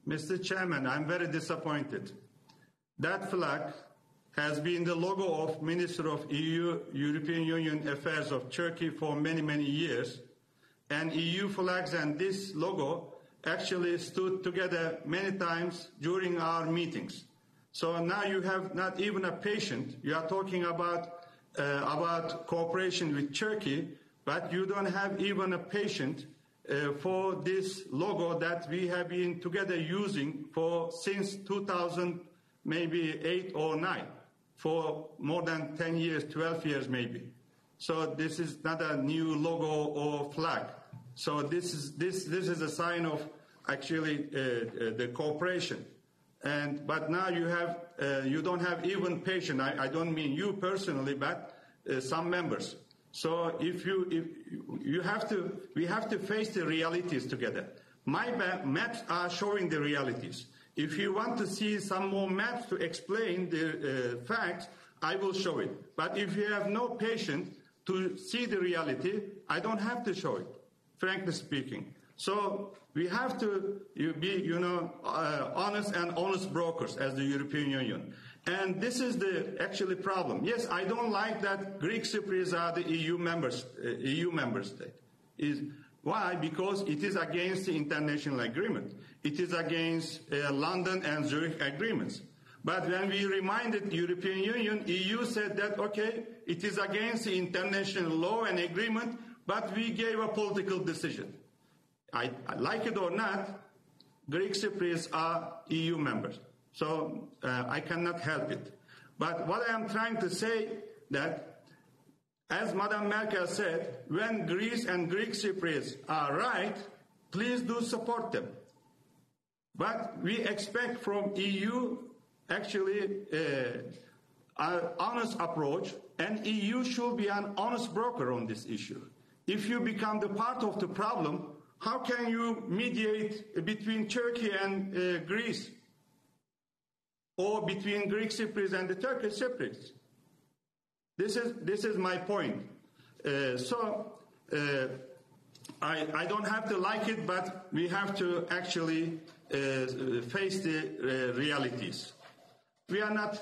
Mr. Chairman, I'm very disappointed. That flag has been the logo of Minister of European Union Affairs of Turkey for many, many years. And EU flags and this logo actually stood together many times during our meetings. So now you have not even a patient. You are talking about cooperation with Turkey, but you don't have even a patient for this logo that we have been together using since 2000, maybe 8 or 9, for more than 10 years, 12 years maybe. So this is not a new logo or flag. So this is a sign of actually the cooperation. But now you don't have even patient. I don't mean you personally, but some members. So we have to face the realities together. My maps are showing the realities. If you want to see some more maps to explain the facts, I will show it. But if you have no patience to see the reality, I don't have to show it, frankly speaking. So we have to be, honest and honest brokers as the European Union. And this is the actually problem. Yes, I don't like that Greek Cypriots are the EU member state. Why? Because it is against the international agreement. It is against London and Zurich agreements. But when we reminded the European Union, EU said that, okay, it is against the international law and agreement, but we gave a political decision. I like it or not, Greek Cypriots are EU members. So I cannot help it. But what I am trying to say that, as Madam Merkel said, when Greece and Greek Cypriots are right, please do support them. But we expect from EU actually an honest approach, and EU should be an honest broker on this issue. If you become the part of the problem, how can you mediate between Turkey and Greece? Or between Greek Cypriots and the Turkish Cypriots? This is my point. I don't have to like it, but we have to actually face the realities. We are not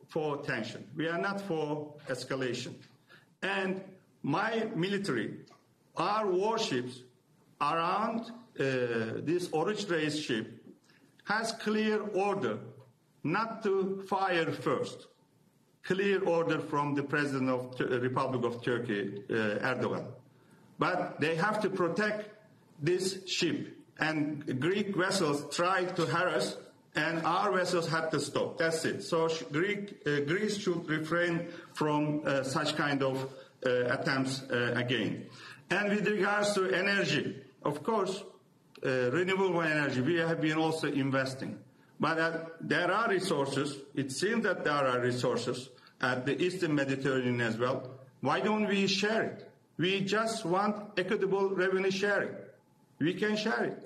for tension. We are not for escalation. And my military, our warships around this orange race ship has clear order not to fire first. Clear order from the President of the Republic of Turkey, Erdogan. But they have to protect this ship. And Greek vessels tried to harass, and our vessels had to stop. That's it. So Greece should refrain from such kind of attempts again. And with regards to energy, of course, renewable energy, we have been also investing. But there are resources. It seems that there are resources at the Eastern Mediterranean as well. Why don't we share it? We just want equitable revenue sharing. We can share it.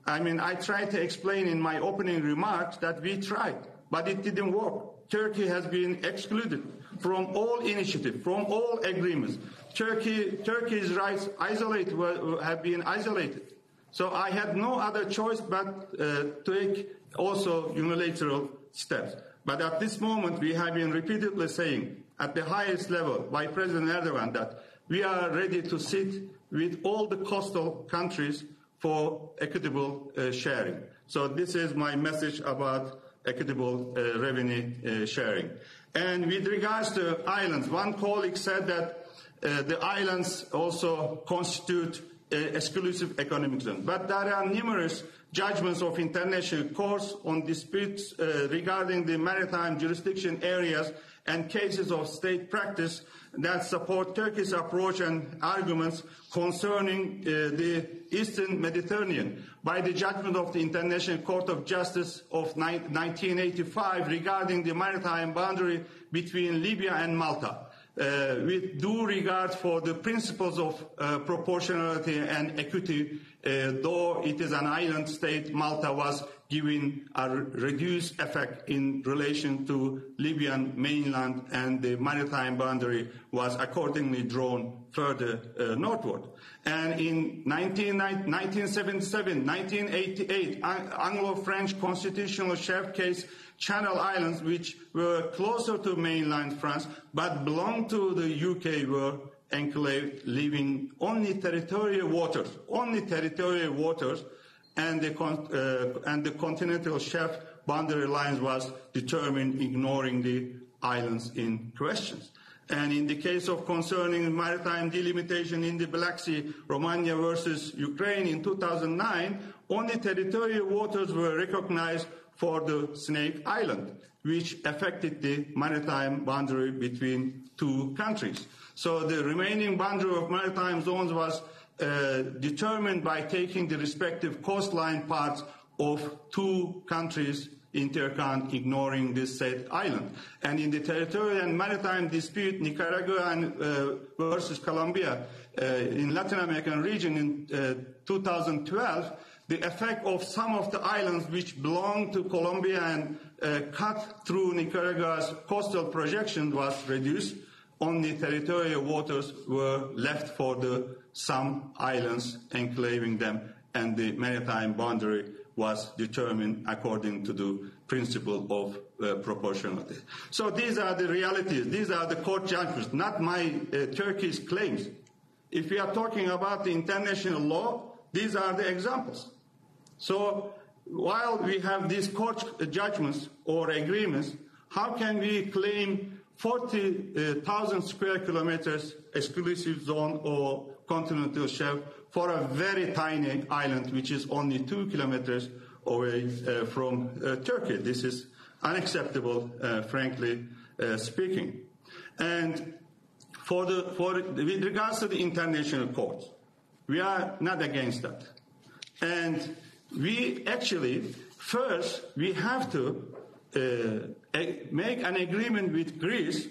I tried to explain in my opening remarks that we tried, but it didn't work. Turkey has been excluded from all initiatives, from all agreements. Turkey's rights have been isolated. So I had no other choice but to take also unilateral steps. But at this moment, we have been repeatedly saying at the highest level by President Erdogan that we are ready to sit with all the coastal countries for equitable sharing. So this is my message about equitable revenue sharing. And with regards to islands, one colleague said that the islands also constitute exclusive economic zone. But there are numerous judgments of international courts on disputes regarding the maritime jurisdiction areas and cases of state practice that support Turkey's approach and arguments concerning the Eastern Mediterranean by the judgment of the International Court of Justice of 1985 regarding the maritime boundary between Libya and Malta. With due regard for the principles of proportionality and equity, though it is an island state, Malta was given a reduced effect in relation to Libyan mainland, and the maritime boundary was accordingly drawn further northward. And in 1977, 1988, Anglo-French constitutional chef case, Channel Islands, which were closer to mainland France but belonged to the UK, were enclaved, leaving only territorial waters, and the continental shelf boundary lines was determined, ignoring the islands in question. And in the case of concerning maritime delimitation in the Black Sea, Romania versus Ukraine in 2009, only territorial waters were recognized for the Snake Island, which affected the maritime boundary between two countries. So the remaining boundary of maritime zones was determined by taking the respective coastline parts of two countries into account, ignoring this said island. And in the territorial and maritime dispute, Nicaragua versus Colombia in Latin American region in 2012, the effect of some of the islands which belong to Colombia and cut through Nicaragua's coastal projection was reduced. Only territorial waters were left for the some islands, enclaving them, and the maritime boundary was determined according to the principle of proportionality. So these are the realities. These are the court judgments, not my Turkish claims. If we are talking about the international law, these are the examples. So while we have these court judgments or agreements, how can we claim 40,000 square kilometers exclusive zone or continental shelf for a very tiny island which is only 2 kilometers away from Turkey? This is unacceptable, frankly speaking. And with regards to the international court, we are not against that. And we actually, first, we have to make an agreement with Greece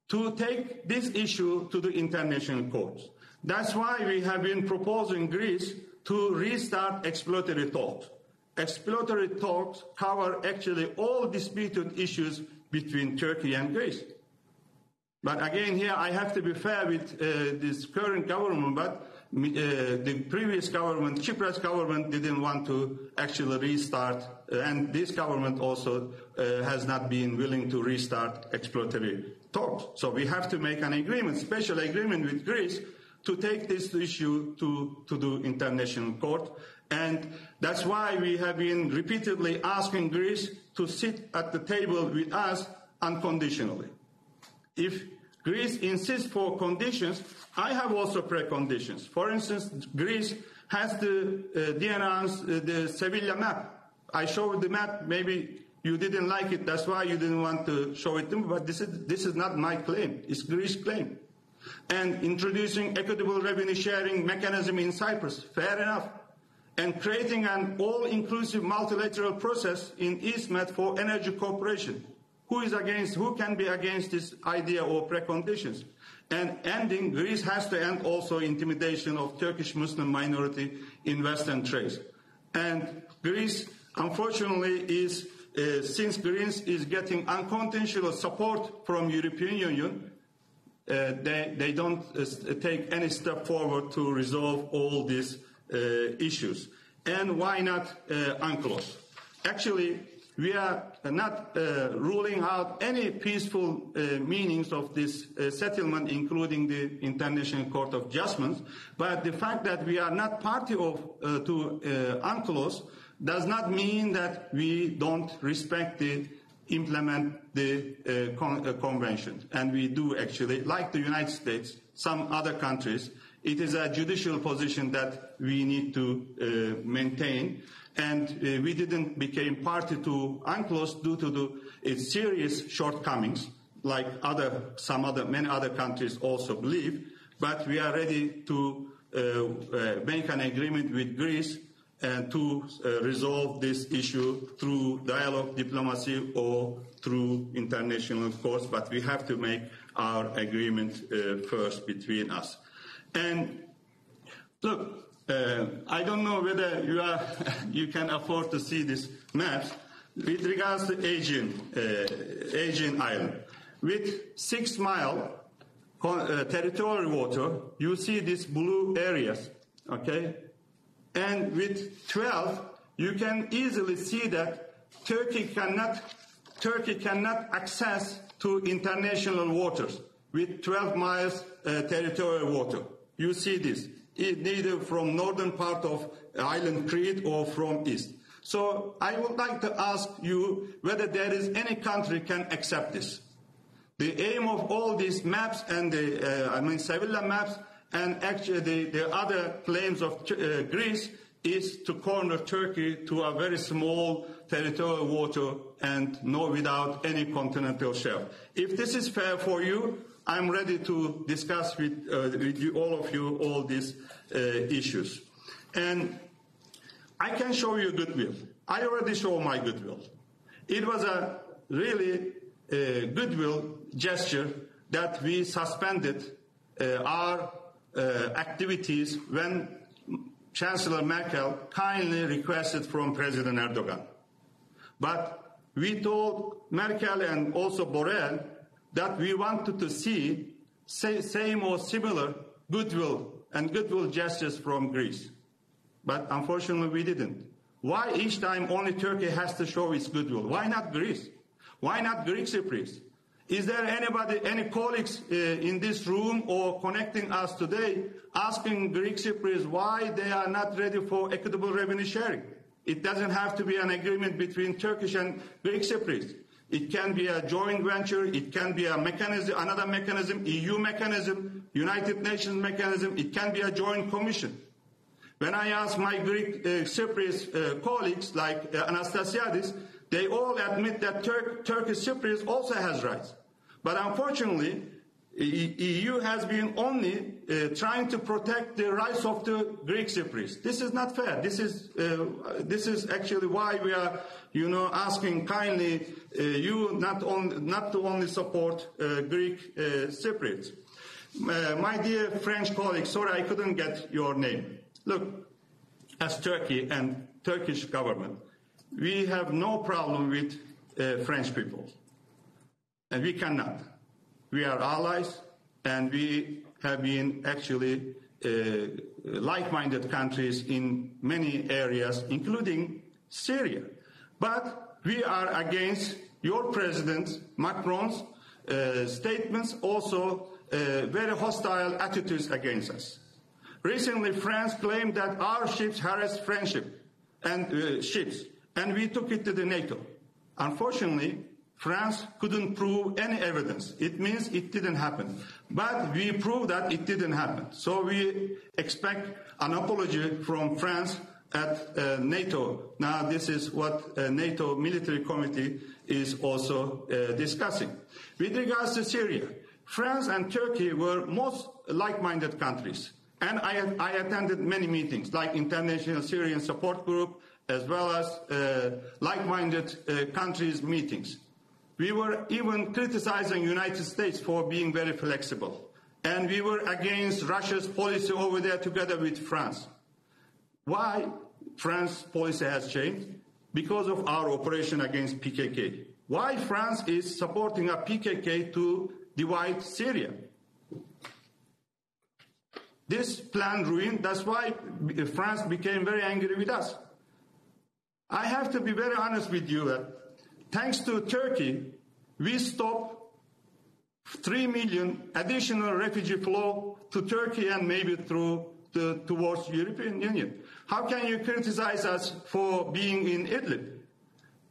to take this issue to the international courts. That's why we have been proposing Greece to restart exploratory talks. Exploratory talks cover actually all disputed issues between Turkey and Greece. But again, here I have to be fair with this current government, but the previous government, Cyprus government, didn't want to actually restart, and this government also has not been willing to restart exploratory talks. So we have to make an agreement, special agreement with Greece, to take this issue to the international court. And that's why we have been repeatedly asking Greece to sit at the table with us unconditionally. If Greece insists for conditions, I have also preconditions. For instance, Greece has the Sevilla map. I showed the map. Maybe you didn't like it. That's why you didn't want to show it to me. But this is not my claim. It's Greece's claim. And introducing equitable revenue sharing mechanism in Cyprus, fair enough. And creating an all-inclusive multilateral process in EastMed for energy cooperation. Who can be against this idea or preconditions? And Greece has to end also intimidation of Turkish Muslim minority in Western trade. And Greece, unfortunately, since Greece is getting unconditional support from European Union, they don't take any step forward to resolve all these issues. And why not UNCLOS? Actually, we are not ruling out any peaceful meanings of this settlement, including the International Court of Justice. But the fact that we are not party to UNCLOS does not mean that we don't implement the convention. And we do actually, like the United States, some other countries. It is a judicial position that we need to maintain. And we didn't become party to UNCLOS due to its serious shortcomings, like many other countries also believe. But we are ready to make an agreement with Greece and to resolve this issue through dialogue, diplomacy, or through international courts. But we have to make our agreement first between us. And look, I don't know whether you can afford to see this map with regards to Aegean Island. With 6 mile territorial water, you see these blue areas, okay? And with 12, you can easily see that Turkey cannot access to international waters with 12 miles territorial water. You see this, neither from northern part of island Crete or from east. So I would like to ask you whether there is any country can accept this. The aim of all these maps and the, Sevilla maps and actually the other claims of Greece is to corner Turkey to a very small territorial water and without any continental shelf. If this is fair for you, I'm ready to discuss with you, all these issues. And I can show you goodwill. I already show my goodwill. It was a really goodwill gesture that we suspended our activities when Chancellor Merkel kindly requested from President Erdogan. But we told Merkel and also Borrell that we wanted to see same or similar goodwill and goodwill gestures from Greece. But unfortunately we didn't. Why each time only Turkey has to show its goodwill? Why not Greece? Why not Greek Cyprus? Is there anybody, any colleagues in this room or connecting us today asking Greek Cyprus why they are not ready for equitable revenue sharing? It doesn't have to be an agreement between Turkish and Greek Cyprus. It can be a joint venture, it can be a mechanism, another mechanism, EU mechanism, United Nations mechanism, it can be a joint commission. When I ask my Greek Cyprus colleagues like Anastasiadis, they all admit that Turkish Cyprus also has rights. But unfortunately, EU has been only trying to protect the rights of the Greek Cypriots. This is not fair. This is actually why we are, asking kindly you not to only support Greek Cypriots. My dear French colleagues, sorry I couldn't get your name. Look, as Turkey and Turkish government, we have no problem with French people, and we cannot. We are allies, and we have been actually like-minded countries in many areas, including Syria. But we are against your President Macron's statements, also very hostile attitudes against us. Recently, France claimed that our ships harassed French ships, and we took it to the NATO. Unfortunately, France couldn't prove any evidence. It means it didn't happen. But we proved that it didn't happen. So we expect an apology from France at NATO. Now this is what NATO military committee is also discussing. With regards to Syria, France and Turkey were most like-minded countries. And I attended many meetings, like International Syrian Support Group, as well as like-minded countries meetings. We were even criticizing the United States for being very flexible. And we were against Russia's policy over there together with France. Why France's policy has changed? Because of our operation against PKK. Why France is supporting a PKK to divide Syria? This plan ruined, that's why France became very angry with us. I have to be very honest with you that thanks to Turkey, we stopped 3 million additional refugee flow to Turkey and maybe towards the European Union. How can you criticize us for being in Idlib?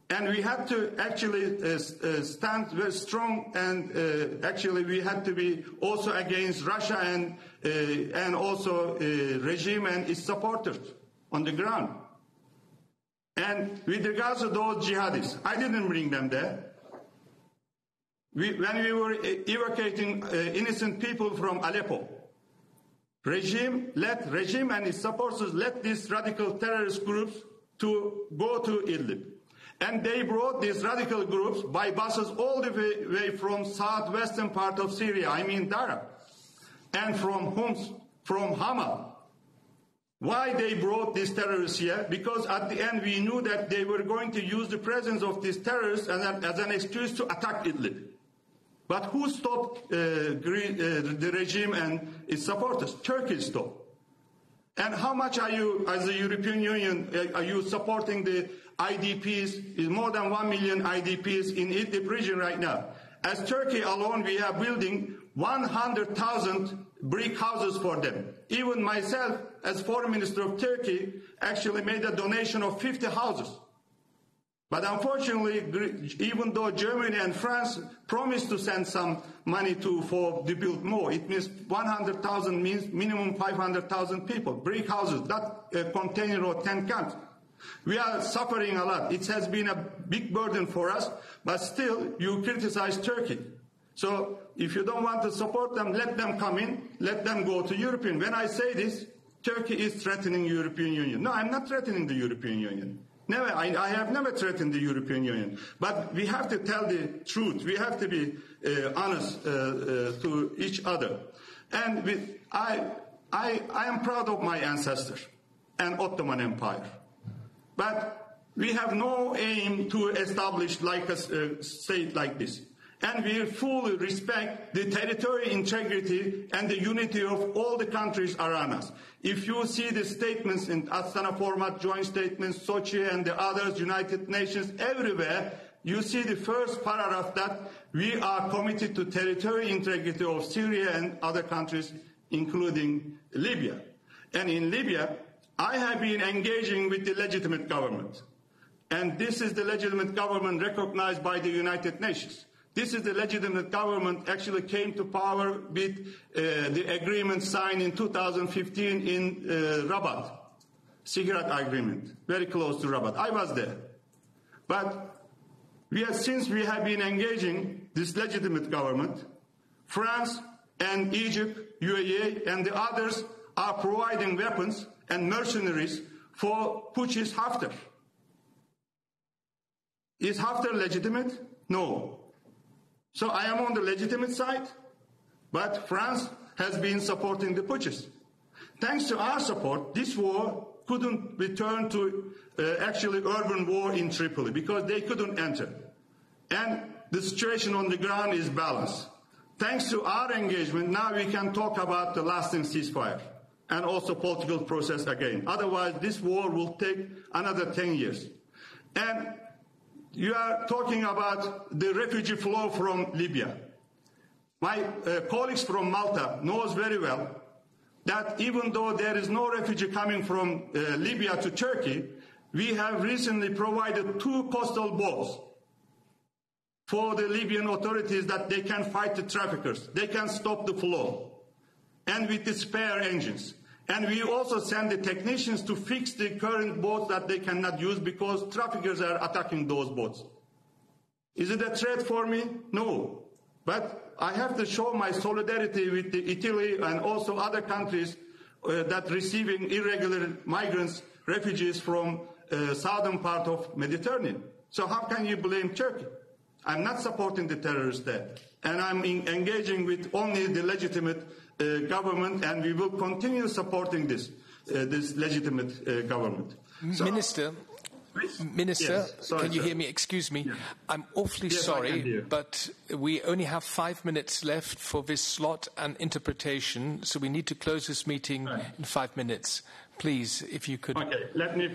And we had to actually stand very strong, and actually we had to be also against Russia and also regime and its supporters on the ground. And with regards to those jihadists, I didn't bring them there. When we were evacuating innocent people from Aleppo, regime and its supporters led these radical terrorist groups to go to Idlib. And they brought these radical groups by buses all the way from southwestern part of Syria, I mean Dara, and from Homs, from Hama. Why they brought these terrorists here? Because at the end we knew that they were going to use the presence of these terrorists as an excuse to attack Idlib. But who stopped the regime and its supporters? Turkey stopped. And how much are you, as the European Union, are you supporting the IDPs? Is more than 1 million IDPs in Idlib region right now. As Turkey alone, we are building 100,000 brick houses for them. Even myself, as Foreign Minister of Turkey, actually made a donation of 50 houses. But unfortunately, even though Germany and France promised to send some money to build more, it means 100,000 means minimum 500,000 people, brick houses, not a container or 10 camps. We are suffering a lot. It has been a big burden for us, but still you criticize Turkey. So if you don't want to support them, let them come in, let them go to European. When I say this, Turkey is threatening European Union. No, I'm not threatening the European Union. Never, I have never threatened the European Union. But we have to tell the truth. We have to be honest to each other. And I am proud of my ancestors and Ottoman Empire. But we have no aim to establish like a state like this. And we fully respect the territorial integrity and the unity of all the countries around us. If you see the statements in Astana format, joint statements, Sochi and the others, United Nations, everywhere, you see the first paragraph that we are committed to territorial integrity of Syria and other countries, including Libya. And in Libya, I have been engaging with the legitimate government. And this is the legitimate government recognized by the United Nations. This is the legitimate government actually came to power with the agreement signed in 2015 in Rabat, Sigrat agreement, very close to Rabat. I was there. But since we have been engaging this legitimate government, France and Egypt, UAE and the others are providing weapons and mercenaries for putschist Haftar. Is Haftar legitimate? No. So I am on the legitimate side, but France has been supporting the putschists. Thanks to our support, this war couldn't return to actually urban war in Tripoli because they couldn't enter. And the situation on the ground is balanced. Thanks to our engagement, now we can talk about the lasting ceasefire and also political process again. Otherwise, this war will take another 10 years. And you are talking about the refugee flow from Libya. My colleagues from Malta knows very well that even though there is no refugee coming from Libya to Turkey, we have recently provided 2 coastal boats for the Libyan authorities that they can fight the traffickers. They can stop the flow. And with the spare engines. And we also send the technicians to fix the current boats that they cannot use because traffickers are attacking those boats. Is it a threat for me? No. But I have to show my solidarity with Italy and also other countries that receiving irregular migrants, refugees from southern part of Mediterranean. So how can you blame Turkey? I'm not supporting the terrorists there. And I'm engaging with only the legitimate government, and we will continue supporting this legitimate government. So, Minister, yes, sorry, can you hear me? Excuse me. Yeah. I'm awfully sorry, but we only have 5 minutes left for this slot and interpretation, so we need to close this meeting in 5 minutes. Please, if you could. Okay, let me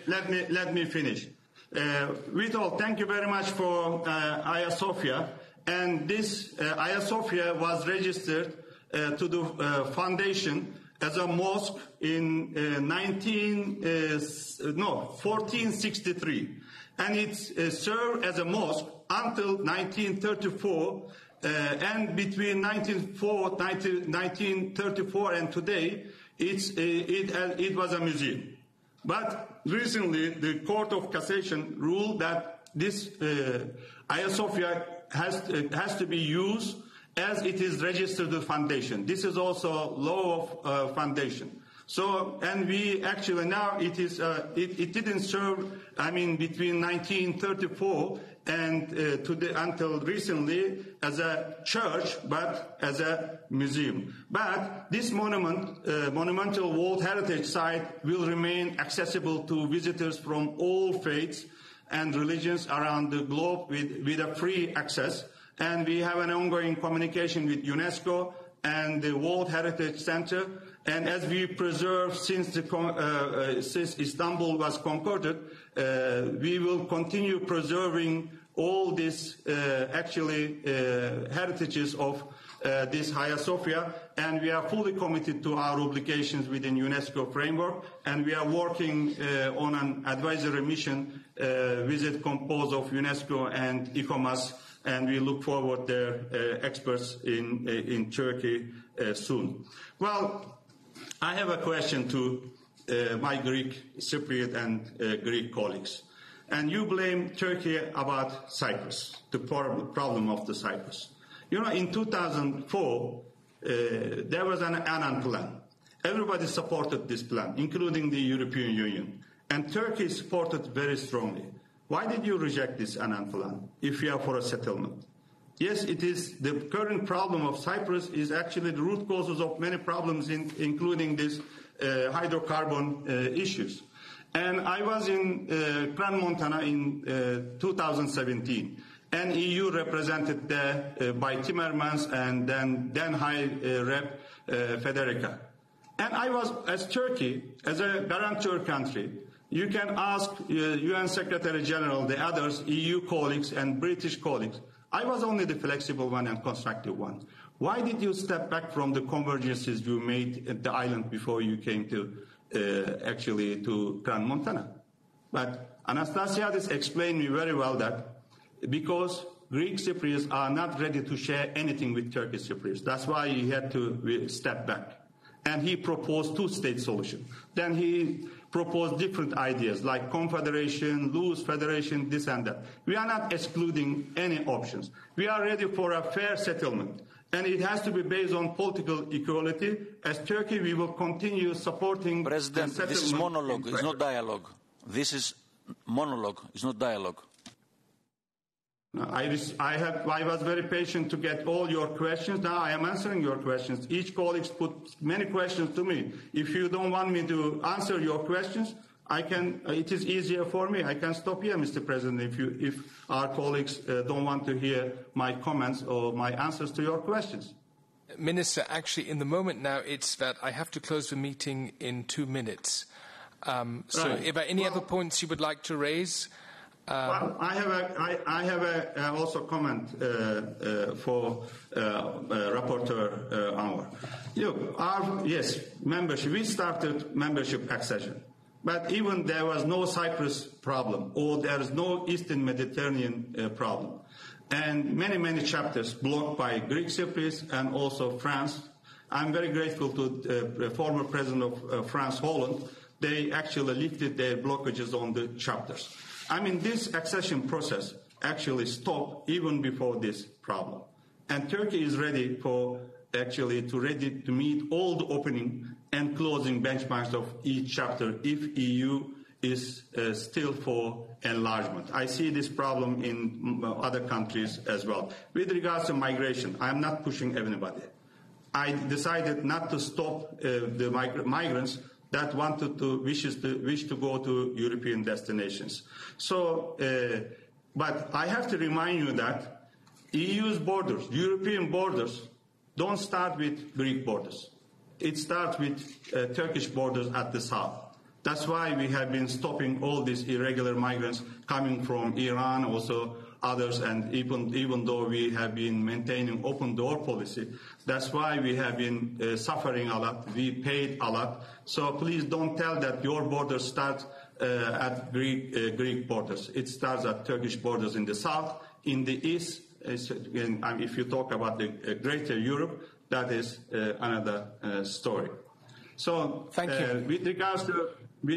finish. Vitol, thank you very much for Hagia Sophia, and this Hagia Sophia was registered to the foundation as a mosque in 1463, and it served as a mosque until 1934, and between 1934 and today, it was a museum. But recently, the Court of Cassation ruled that this Hagia Sophia has to be used as it is registered to foundation. This is also law of foundation. So, and we actually now it didn't serve, between 1934 and until recently as a church, but as a museum. But this monumental World Heritage Site will remain accessible to visitors from all faiths and religions around the globe with a free access. and we have an ongoing communication with UNESCO and the World Heritage Center. And as we preserve since Istanbul was conquered, we will continue preserving all these heritages of this Hagia Sophia, and we are fully committed to our obligations within UNESCO framework, and we are working on an advisory mission visit composed of UNESCO and ICOMOS, and we look forward their experts in Turkey soon. Well, I have a question to my Greek Cypriot and Greek colleagues. And you blame Turkey about Cyprus, the problem of the Cyprus. You know, in 2004, there was an Annan plan. Everybody supported this plan, including the European Union. And Turkey supported very strongly. Why did you reject this Annan plan if you are for a settlement? Yes, it is the current problem of Cyprus is actually the root causes of many problems, including these hydrocarbon issues. And I was in Crans-Montana in 2017, and EU represented there by Timmermans and then High Rep Federica. And I was, as Turkey, as a guarantor country, you can ask UN Secretary General, the others, EU colleagues and British colleagues. I was only the flexible one and constructive one. Why did you step back from the convergences you made at the island before you came to Crans-Montana? But Anastasiadis explained me very well that because Greek Cypriots are not ready to share anything with Turkish Cypriots. That's why he had to step back. And he proposed two-state solution. Then he proposed different ideas like confederation, loose federation, this and that. We are not excluding any options. We are ready for a fair settlement. And it has to be based on political equality. As Turkey, we will continue supporting... President, this is monologue, it's not dialogue. This is monologue, it's not dialogue. I was very patient to get all your questions. Now I am answering your questions. Each colleague put many questions to me. If you don't want me to answer your questions, I can. It is easier for me. I can stop here, Mr. President, if our colleagues don't want to hear my comments or my answers to your questions. Minister, actually, in the moment now, it's that I have to close the meeting in 2 minutes. So if there are any other points you would like to raise... Well, I have also comment for Rapporteur Anwar. Look, membership. We started membership accession, but even there was no Cyprus problem, or there is no Eastern Mediterranean problem, and many chapters blocked by Greek Cypriots and also France. I'm very grateful to the former president of France, Holland. They actually lifted their blockages on the chapters. I mean, this accession process actually stopped even before this problem. And Turkey is ready to meet all the opening and closing benchmarks of each chapter if EU is still for enlargement. I see this problem in other countries as well. With regards to migration, I am not pushing anybody. I decided not to stop the migrants that wish to go to European destinations. So, but I have to remind you that EU's borders, European borders, don't start with Greek borders. It starts with Turkish borders at the south. That's why we have been stopping all these irregular migrants coming from Iran, also others, and even though we have been maintaining open door policy, that's why we have been suffering a lot. We paid a lot. So please don't tell that your borders start at Greek borders. It starts at Turkish borders in the south. In the east, if you talk about the greater Europe, that is another story. So thank you. With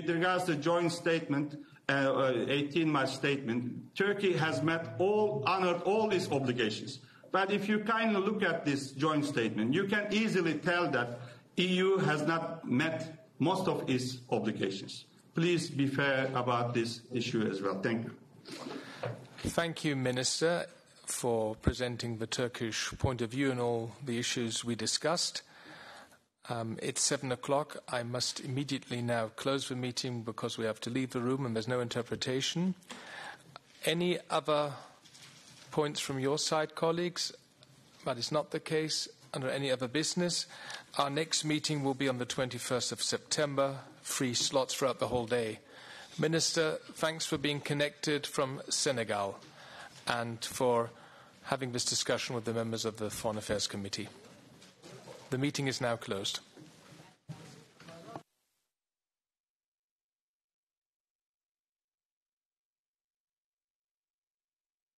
regards to joint statement, 18 March statement, Turkey has honored all its obligations. But if you kindly look at this joint statement, you can easily tell that EU has not met most of its obligations. Please be fair about this issue as well. Thank you. Thank you, Minister, for presenting the Turkish point of view on all the issues we discussed. It's 7 o'clock. I must immediately now close the meeting because we have to leave the room and there's no interpretation. Any other points from your side, colleagues? That is not the case. Under any other business, our next meeting will be on the 21st of September, 3 slots throughout the whole day. Minister, thanks for being connected from Senegal and for having this discussion with the members of the Foreign Affairs Committee. The meeting is now closed.